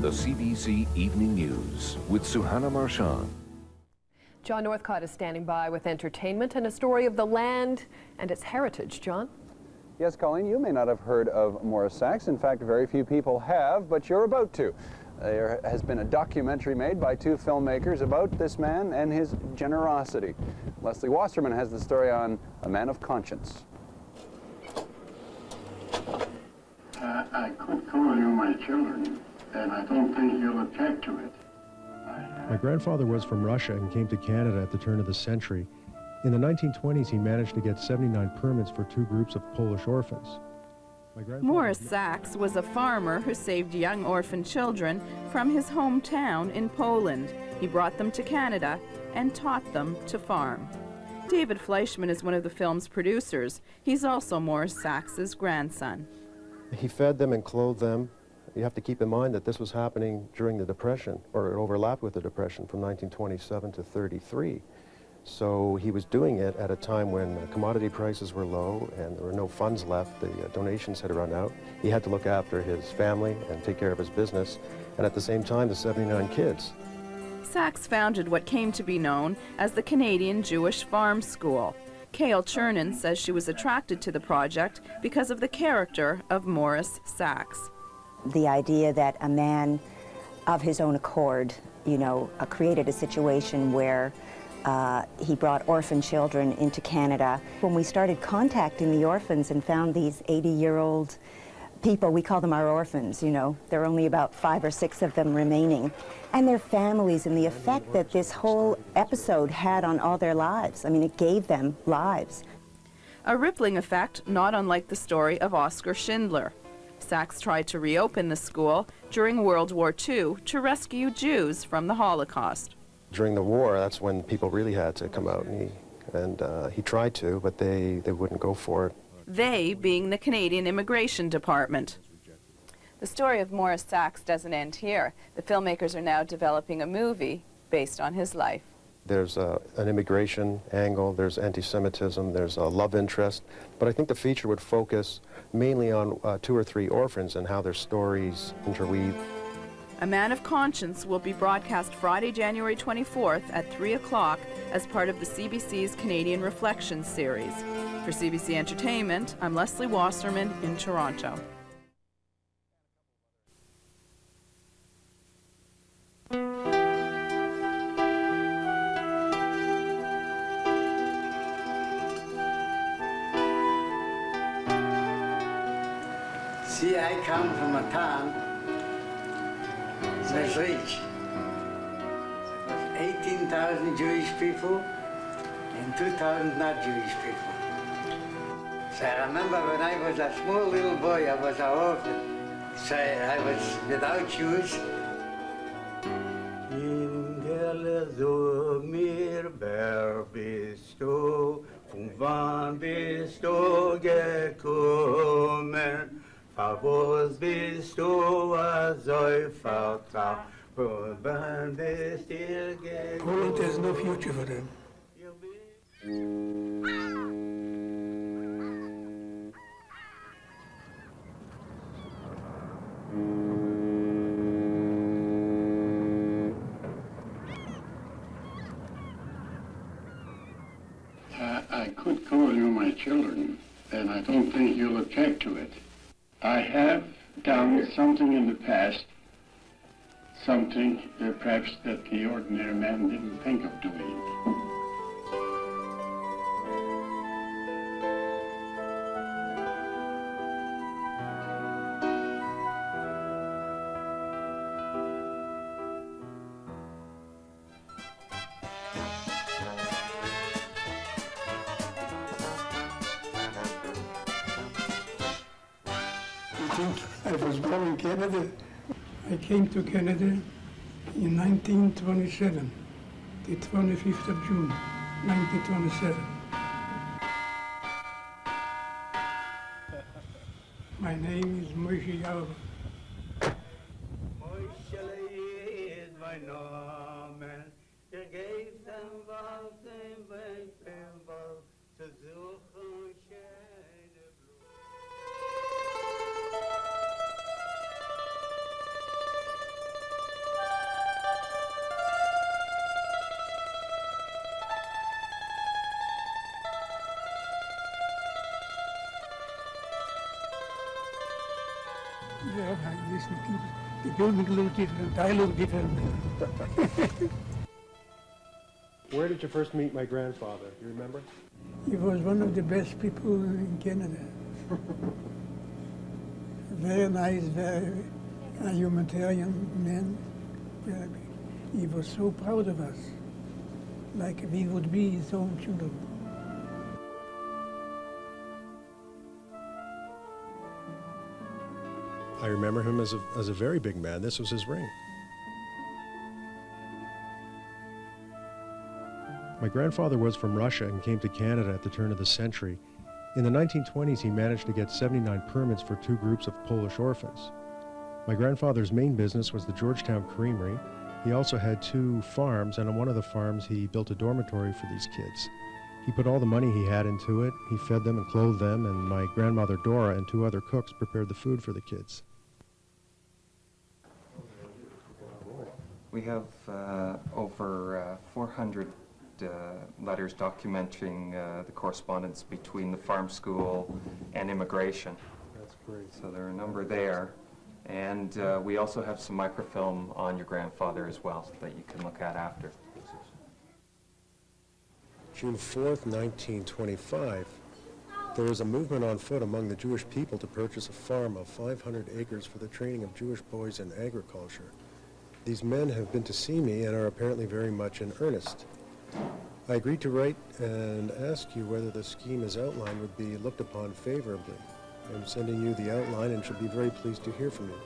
The CBC Evening News with Suhana Marchand. John Northcott is standing by with entertainment and a story of the land and its heritage. John? Yes, Colleen, you may not have heard of Morris Sachs. In fact, very few people have, but you're about to. There has been a documentary made by two filmmakers about this man and his generosity. Leslie Wasserman has the story on A Man of Conscience. I could call you my children, and I don't think you'll object to it. My grandfather was from Russia and came to Canada at the turn of the century. In the 1920s, he managed to get 79 permits for two groups of Polish orphans. Morris Sachs was a farmer who saved young orphan children from his hometown in Poland. He brought them to Canada and taught them to farm. David Fleischman is one of the film's producers. He's also Morris Sachs's grandson. He fed them and clothed them. You have to keep in mind that this was happening during the Depression, or it overlapped with the Depression from 1927 to 33. So he was doing it at a time when commodity prices were low and there were no funds left. The donations had run out. He had to look after his family and take care of his business, and at the same time, the 79 kids. Sachs founded what came to be known as the Canadian Jewish Farm School. Cale Chernin says she was attracted to the project because of the character of Morris Sachs. The idea that a man of his own accord, created a situation where he brought orphan children into Canada. When we started contacting the orphans and found these 80-year-old people, we call them our orphans, there are only about 5 or 6 of them remaining, and their families, and the effect that this whole episode had on all their lives. I mean, it gave them lives. A rippling effect not unlike the story of Oskar Schindler. Sachs tried to reopen the school during World War II to rescue Jews from the Holocaust. During the war, that's when people really had to come out, and he tried to, but they wouldn't go for it. They being the Canadian Immigration Department. The story of Morris Sachs doesn't end here. The filmmakers are now developing a movie based on his life. There's an immigration angle, there's anti-Semitism, there's a love interest, but I think the feature would focus mainly on 2 or 3 orphans and how their stories interweave. A Man of Conscience will be broadcast Friday, January 24th at 3 o'clock as part of the CBC's Canadian Reflections series. For CBC Entertainment, I'm Leslie Wasserman in Toronto. See, I come from a town that was rich. There was 18,000 Jewish people and 2,000 not Jewish people. So I remember when I was a small little boy, I was an orphan. So I was without shoes. Mir ber bist du, von wann bist du gekommen? Favos bist du so vertraut, von wann bist du gekommen? There's no future for them. I could call you my children, and I don't think you'll object to it. I have done something in the past, something perhaps that the ordinary man didn't think of doing. I was born in Canada. I came to Canada in 1927, the 25th of June, 1927. My name is Moshe Yalva. I listen to people. The building look different, I look different. Where did you first meet my grandfather? Do you remember? He was one of the best people in Canada. Very nice, very humanitarian man. He was so proud of us, like we would be his own children. I remember him as a very big man. This was his ring. My grandfather was from Russia and came to Canada at the turn of the century. In the 1920s, he managed to get 79 permits for 2 groups of Polish orphans. My grandfather's main business was the Georgetown Creamery. He also had 2 farms, and on one of the farms, he built a dormitory for these kids. He put all the money he had into it. He fed them and clothed them, and my grandmother Dora and 2 other cooks prepared the food for the kids. We have over 400 letters documenting the correspondence between the farm school and immigration. That's great. So there are a number there. And we also have some microfilm on your grandfather as well that you can look at after. June 4th, 1925, there was a movement on foot among the Jewish people to purchase a farm of 500 acres for the training of Jewish boys in agriculture. These men have been to see me and are apparently very much in earnest. I agreed to write and ask you whether the scheme as outlined would be looked upon favorably. I'm sending you the outline and should be very pleased to hear from you.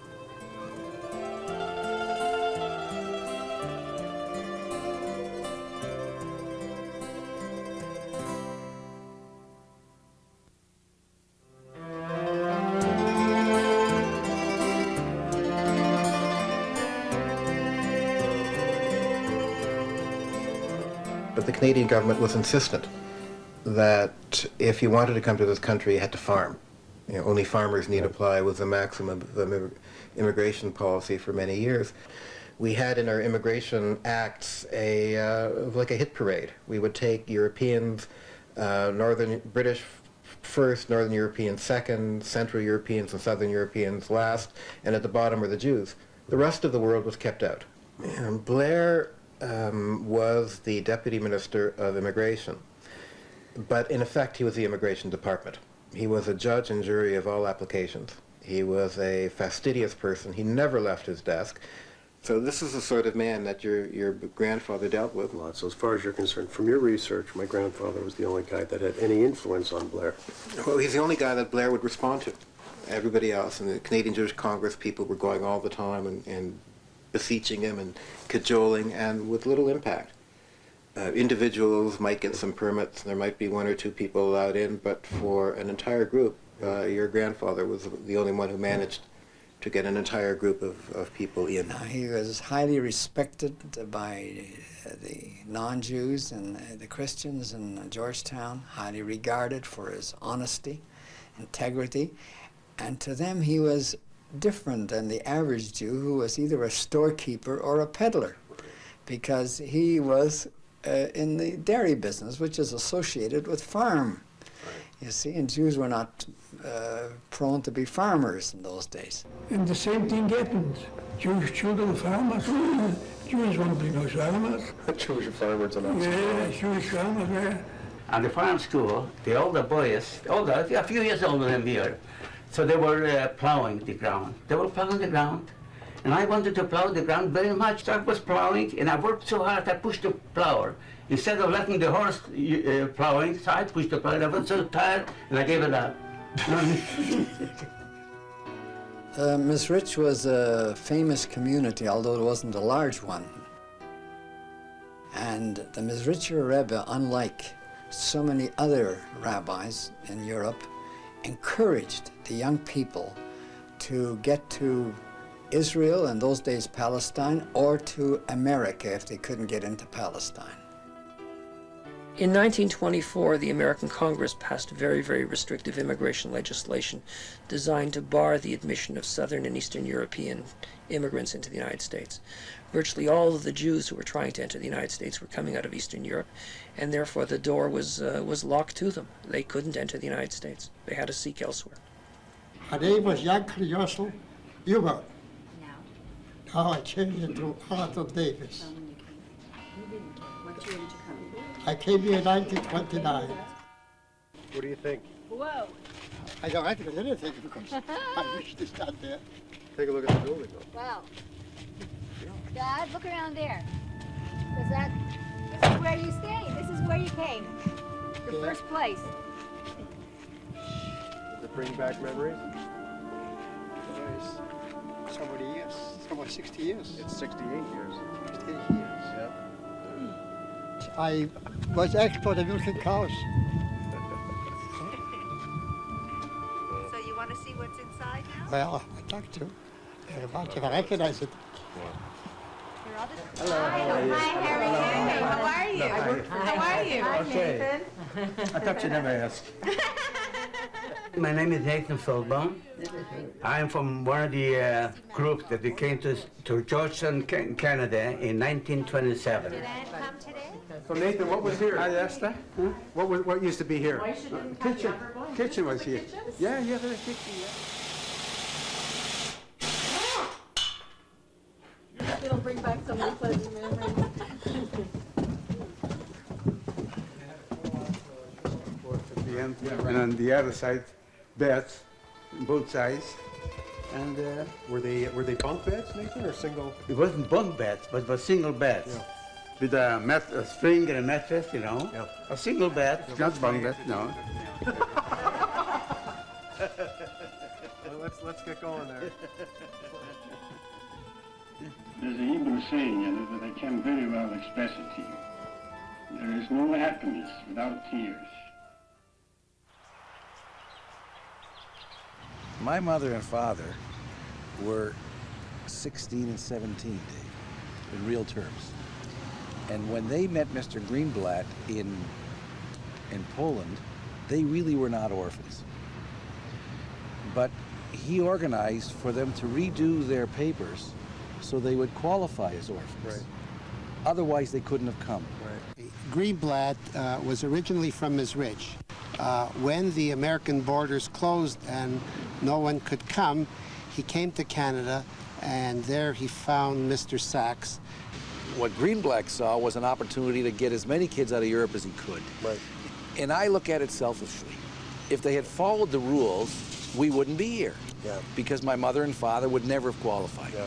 But the Canadian government was insistent that if you wanted to come to this country, you had to farm. You know, only farmers need apply was the maximum of immigration policy for many years. We had in our immigration acts like a hit parade. We would take Europeans, Northern British first, Northern Europeans second, Central Europeans and Southern Europeans last, and at the bottom were the Jews. The rest of the world was kept out. And Blair was the Deputy Minister of Immigration, but in effect he was the Immigration Department. He was a judge and jury of all applications. He was a fastidious person. He never left his desk. So this is the sort of man that your grandfather dealt with. Well, so as far as you're concerned, from your research, my grandfather was the only guy that had any influence on Blair. Well, he's the only guy that Blair would respond to. Everybody else, and the Canadian Jewish Congress people were going all the time and beseeching him and cajoling, and with little impact. Individuals might get some permits, there might be 1 or 2 people allowed in, but for an entire group, your grandfather was the only one who managed to get an entire group of people in. He was highly respected by the non-Jews and the Christians in Georgetown, highly regarded for his honesty, integrity, and to them he was different than the average Jew who was either a storekeeper or a peddler, because he was in the dairy business, which is associated with farm. You see, and Jews were not prone to be farmers in those days. And the same thing happened. Jewish children, farmers, Jews want to be no farmers. Jewish farmers are not. Yeah, Jewish farmers, yeah. At the farm school, the older boys, a few years older than we are, so they were plowing the ground. They were plowing the ground, and I wanted to plow the ground very much. So I was plowing, and I worked so hard, I pushed the plower. Instead of letting the horse plowing, so I pushed the plower. I was so tired, and I gave it up. Ms. Rich was a famous community, although it wasn't a large one. And the Mizritcher Rebbe, unlike so many other rabbis in Europe, encouraged the young people to get to Israel, in those days Palestine, or to America if they couldn't get into Palestine. In 1924, the American Congress passed very, very restrictive immigration legislation designed to bar the admission of Southern and Eastern European immigrants into the United States. Virtually all of the Jews who were trying to enter the United States were coming out of Eastern Europe, and therefore the door was locked to them. They couldn't enter the United States. They had to seek elsewhere. Hare was Yankee Yossel, You were? No. Now I changed it to Arthur Davis. So when you came? You didn't come. What year did you come? I came here in 1929. What do you think? Whoa. I don't recognize anything because I used to stand there. Take a look at the building, though. Wow. Dad, look around there. This is where you stayed. This is where you came. Your first place. Does it bring back memories? There's so many years. It's almost 60 years. It's 68 years. 68 years. Yeah. I was expert of milking cows. So you want to see what's inside now? Well, I'd like to. I want to recognize it. Hello. Hi, Harry. How are you? How are you? Okay. I thought you'd never ask. My name is Nathan Philbone. I'm from one of the groups that we came to Georgetown, Canada in 1927. Did Anne come today? So Nathan, what was here? I asked that. Huh? What used to be here? Kitchen. Kitchen was here. Yeah, the kitchen. Yeah. It'll bring back so many pleasant memories. At the end, and on the other side, beds, both sides, and Were they bunk beds, Nathan, or single? It wasn't bunk beds, but it was single beds. Yeah. With a spring and a mattress, you know. Yeah. A single bed. it's not bunk bed, no. Well, let's get going there. There's a Hebrew saying in it that I can very well express it to you. There is no happiness without tears. My mother and father were 16 and 17, Dave, in real terms. And when they met Mr. Greenblatt in Poland, they really were not orphans. But he organized for them to redo their papers so they would qualify as orphans. Right. Otherwise, they couldn't have come. Right. Greenblatt was originally from Misrich. When the American borders closed and no one could come, he came to Canada, and there he found Mr. Saxe. What Greenblatt saw was an opportunity to get as many kids out of Europe as he could. Right. And I look at it selfishly. If they had followed the rules, we wouldn't be here. Yeah. Because my mother and father would never have qualified. Yeah.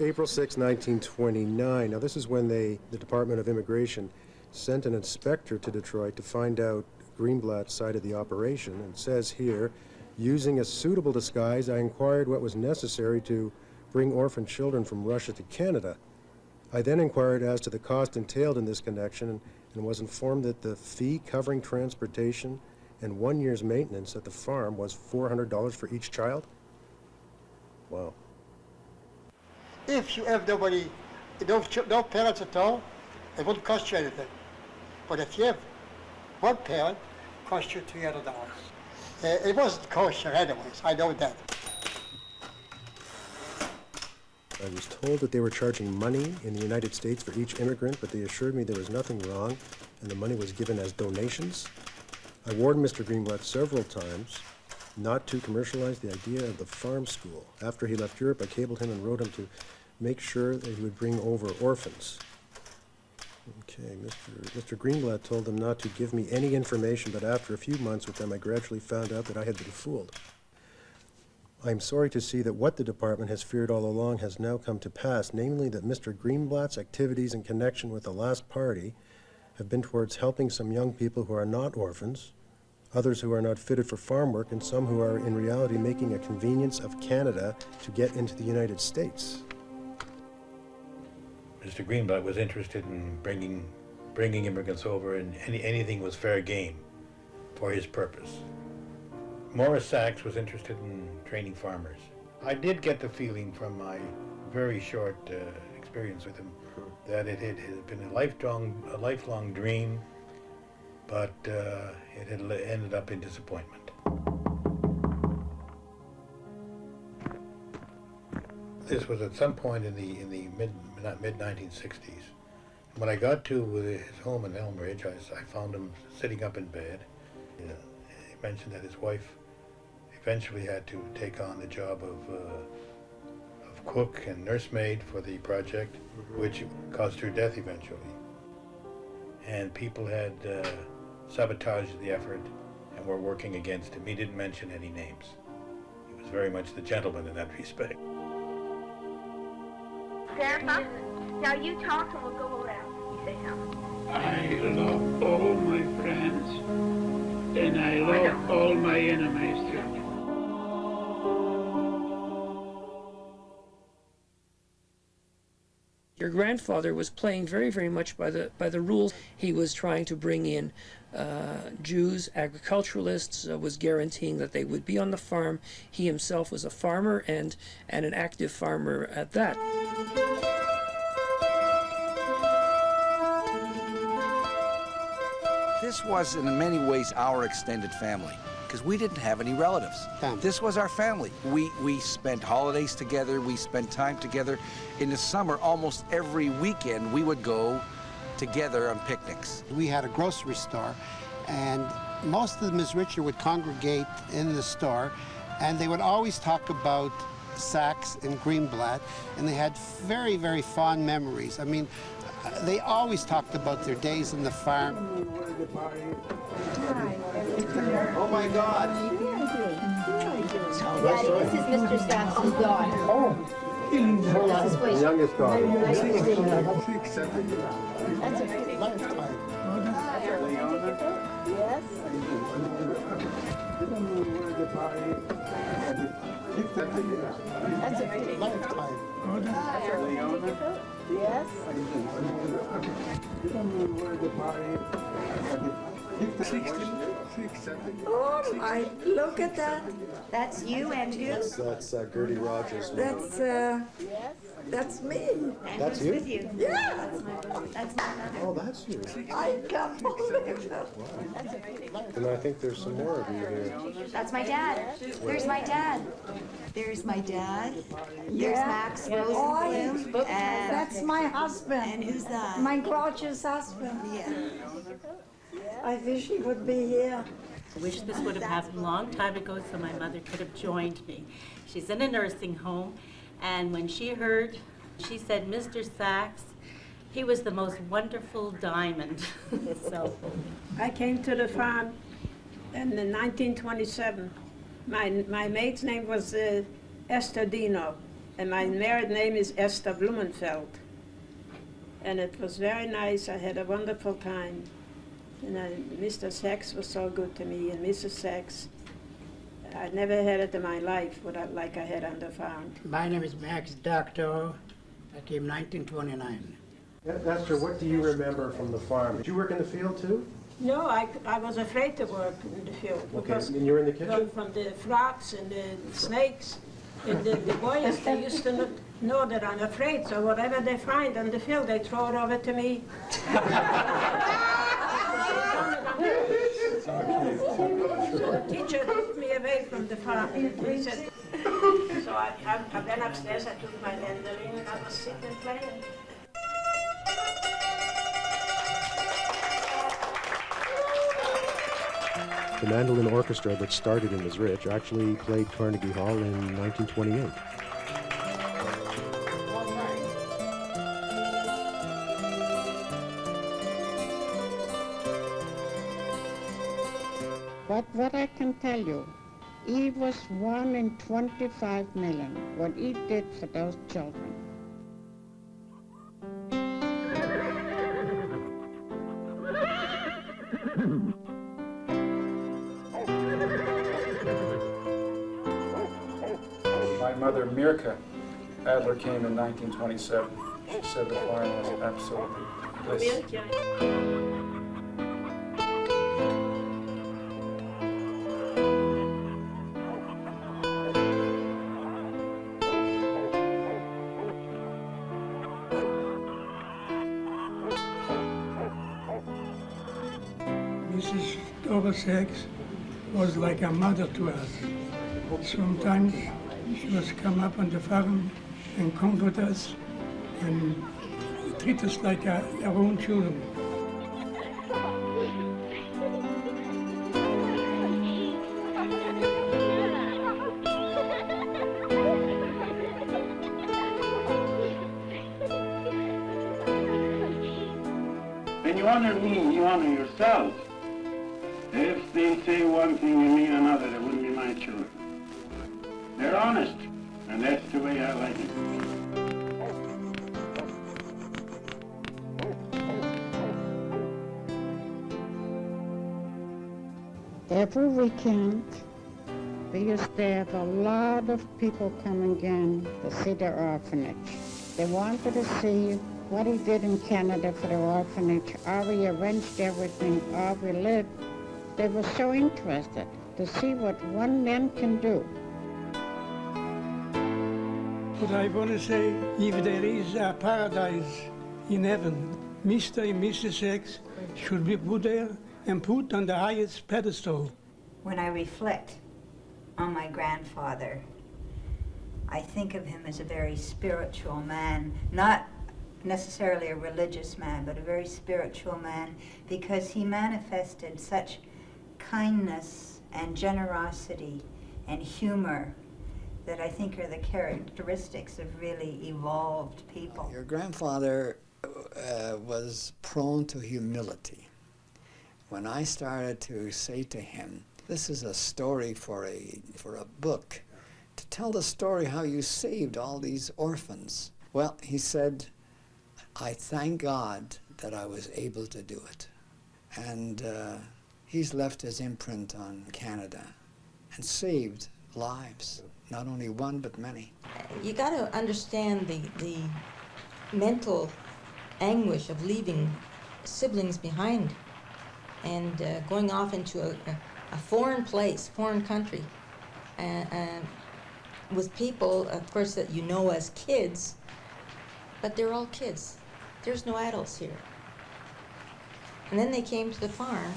April 6, 1929. Now, this is when the Department of Immigration sent an inspector to Detroit to find out Greenblatt's side of the operation. It says here, using a suitable disguise, I inquired what was necessary to bring orphan children from Russia to Canada. I then inquired as to the cost entailed in this connection and was informed that the fee covering transportation and 1 year's maintenance at the farm was $400 for each child. Wow. If you have nobody, no parents at all, it wouldn't cost you anything. But if you have one parent, it costs you $300. It wasn't kosher anyways, I know that. I was told that they were charging money in the United States for each immigrant, but they assured me there was nothing wrong and the money was given as donations. I warned Mr. Greenblatt several times not to commercialize the idea of the farm school. After he left Europe, I cabled him and wrote him to make sure that he would bring over orphans. Okay, Mr. Greenblatt told them not to give me any information, but after a few months with them, I gradually found out that I had been fooled. I am sorry to see that what the department has feared all along has now come to pass, namely that Mr. Greenblatt's activities in connection with the last party have been towards helping some young people who are not orphans, others who are not fitted for farm work, and some who are in reality making a convenience of Canada to get into the United States. Mr. Greenblatt was interested in bringing immigrants over, and anything was fair game for his purpose. Morris Sachs was interested in training farmers. I did get the feeling from my very short experience with him that it had been a lifelong dream, but it had ended up in disappointment. This was at some point in the mid 1960s. When I got to his home in Elmridge, I found him sitting up in bed. He mentioned that his wife eventually had to take on the job of cook and nursemaid for the project, which caused her death eventually. And people had sabotaged the effort and were working against him. He didn't mention any names. He was very much the gentleman in that respect. Grandpa, now you talk and we'll go around. You say something. I love all my friends, and I love all my enemies too. Your grandfather was playing very, very much by the rules. He was trying to bring in Jews, agriculturalists, was guaranteeing that they would be on the farm. He himself was a farmer and an active farmer at that. This was in many ways our extended family, because we didn't have any relatives. This was our family. We spent holidays together, we spent time together. In the summer, almost every weekend, we would go together on picnics. We had a grocery store, and most of Ms. Richer would congregate in the store, and they would always talk about Saxe and Greenblatt, and they had very, very fond memories. I mean, they always talked about their days in the farm. Oh my God! Daddy, this is Mr. Saxe's daughter. Oh. The youngest daughter. That's a pretty lifetime. Yes. That's a pretty lifetime. Yes. Oh my, look at that. That's you and who? That's Gertie Rogers. That's me. And That's who's you? with you? Yeah. That's my mother. Oh, that's you. I can't believe it. That's a pretty And I think there's some more of you here. That's my dad. There's my dad. There's my dad. There's Max Rosenblum. And That's my husband. And who's that? My gorgeous husband. Yeah. I wish he would be here. I wish this would have happened a long time ago so my mother could have joined me. She's in a nursing home, and when she heard, she said, Mr. Saxe, he was the most wonderful diamond. So I came to the farm in 1927. My maid's name was Esther Dino, and my married name is Esther Blumenfeld. And it was very nice. I had a wonderful time. And Mr. Saxe was so good to me, and Mrs. Saxe. I never had it in my life like I had on the farm. My name is Max Doctor. I came 1929. Esther, what do you remember from the farm? Did you work in the field too? No, I was afraid to work in the field. Okay, and you were in the kitchen? From the frogs and the snakes and the boys, they used to know that I'm afraid, so whatever they find in the field, they throw it over to me. So the teacher took me away from the farm. He said, so I went upstairs, I took my mandolin, and I was sitting playing. The mandolin orchestra that started in Ms. Rich actually played Carnegie Hall in 1928. But what I can tell you, he was 1 in 25 million, what he did for those children. My mother, Mirka Adler, came in 1927. She said the farm was absolutely bliss. Mrs. Morris Sachs was like a mother to us. Sometimes she was come up on the farm and comfort us and treat us like our own children. you honor me, you honor yourself. If they say one thing and mean another, they wouldn't be my children. They're honest, and that's the way I like it. Every weekend, we used to have a lot of people come again to see the orphanage. They wanted to see what he did in Canada for the orphanage, how he arranged everything, how we lived. They were so interested to see what one man can do. But I want to say, if there is a paradise in heaven, Mr. and Mrs. Sachs should be put there and put on the highest pedestal. When I reflect on my grandfather, I think of him as a very spiritual man, not necessarily a religious man, but a very spiritual man, because he manifested such kindness and generosity and humor that I think are the characteristics of really evolved people. Your grandfather was prone to humility. When I started to say to him, this is a story for a book, to tell the story how you saved all these orphans. Well, he said, I thank God that I was able to do it. And he's left his imprint on Canada and saved lives, not only one, but many. You got to understand the mental anguish of leaving siblings behind and going off into a foreign place, foreign country, with people, of course, that you know as kids, but they're all kids. There's no adults here. And then they came to the farm,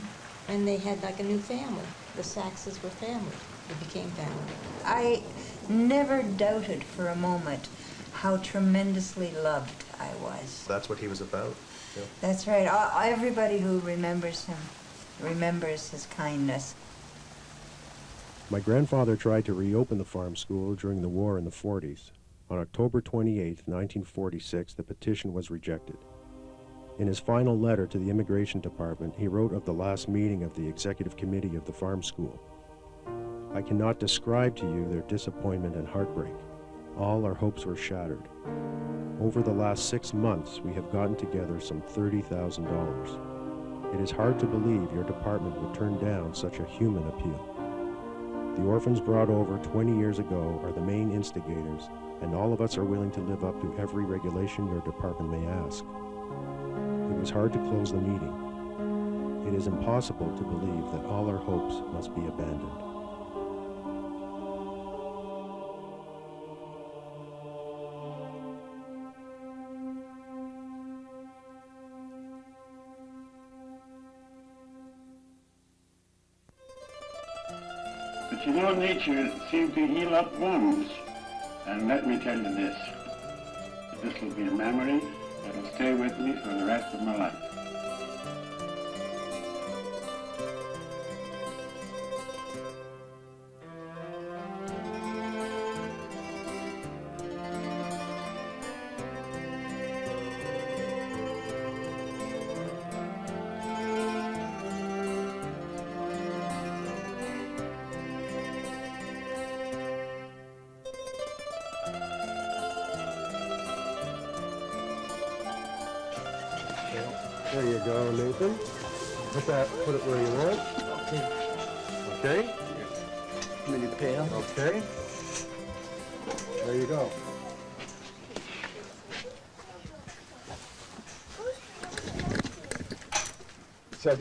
and they had like a new family. The Saxes were family. They became family. I never doubted for a moment how tremendously loved I was. That's what he was about. Yeah. That's right. Everybody who remembers him remembers his kindness. My grandfather tried to reopen the farm school during the war in the 40s. On October 28, 1946, the petition was rejected. In his final letter to the Immigration Department, he wrote of the last meeting of the Executive Committee of the farm school. I cannot describe to you their disappointment and heartbreak. All our hopes were shattered. Over the last 6 months, we have gotten together some $30,000. It is hard to believe your department would turn down such a human appeal. The orphans brought over 20 years ago are the main instigators, and all of us are willing to live up to every regulation your department may ask. It was hard to close the meeting. It is impossible to believe that all our hopes must be abandoned. But you know, nature seems to heal up wounds. And let me tell you this. This will be a memory that will stay with me for the rest of my life. There you go, Nathan. Put it where you want. Okay. Okay? Mini pail. Okay. There you go. So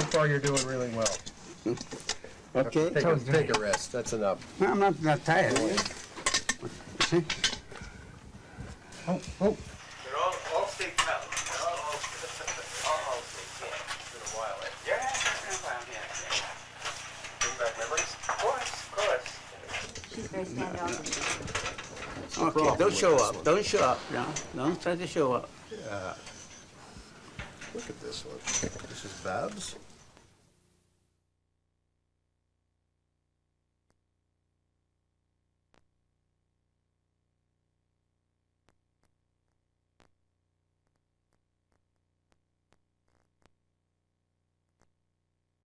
far, you're doing really well. Okay. Take a rest. That's enough. No, I'm not tired. See? Oh. They're all stay pal. They're all stay, yeah. It's been a while. Yeah. Bring back memories? Of course. She's very standoffish. Okay, don't show up. Don't show up. No, don't try to show up. Yeah. Look at this one. This is Babs.